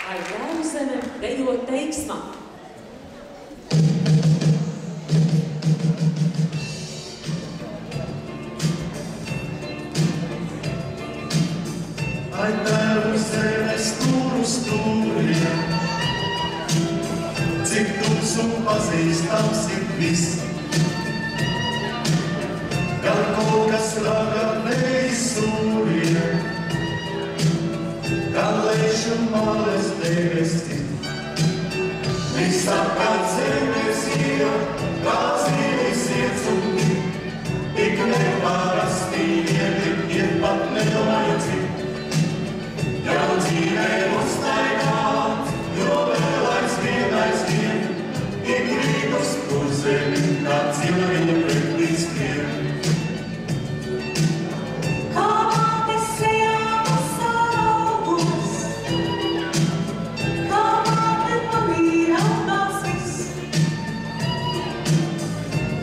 Lai Tēvu zeme dejo teiksmā. Lai Tēvu zeme stūru stūriem, cik tuvs un pazīstams ir viss. Gan kaut kas raga neizsūriem, gan lēš un māles debesi. Visapkārt zemes ir, kā zīles iets un tik neparasti iet pat nelaici. Jau dzīvē uztaigāt, jo vēl aizvien, ik rītus uz zemi, kā cilvēņa pretī skrien. Kā mātes sejā pasaules, kā māte pamīrātās viss,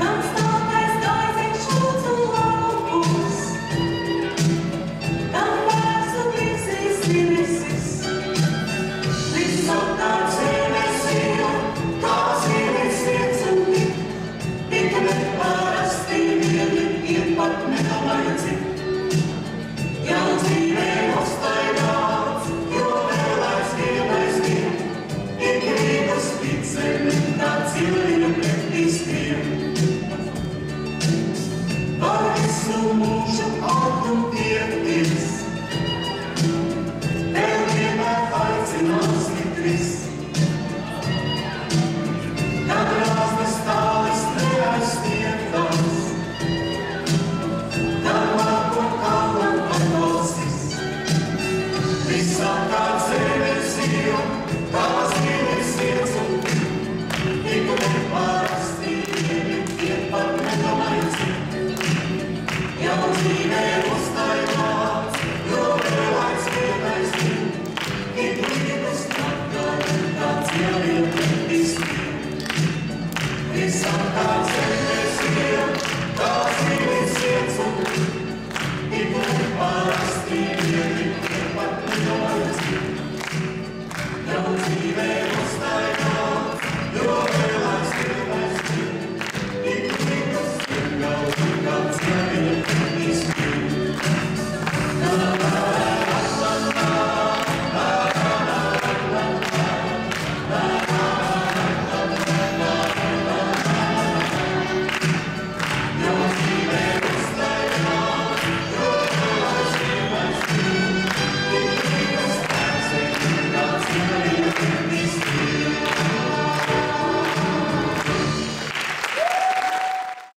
gan stātais gaiziņš šūts un laupus, gan bērns un līdzīs debesis. Visapkārt zemes ir, kā zīles iets un tik neparasti iet pat nelaici. Jau dzīvē uztaigāts, jo vēl aizvien, ik rītus tic zemi, kā cilvēņa pretī skrien. Par visu mūžu aut un tiekties, vēl vienmēr aicinās mitris. Kad rāznas tāles neaizsniegtās, kad māku kālam atbalstis. Visapkārt zemes ir, kā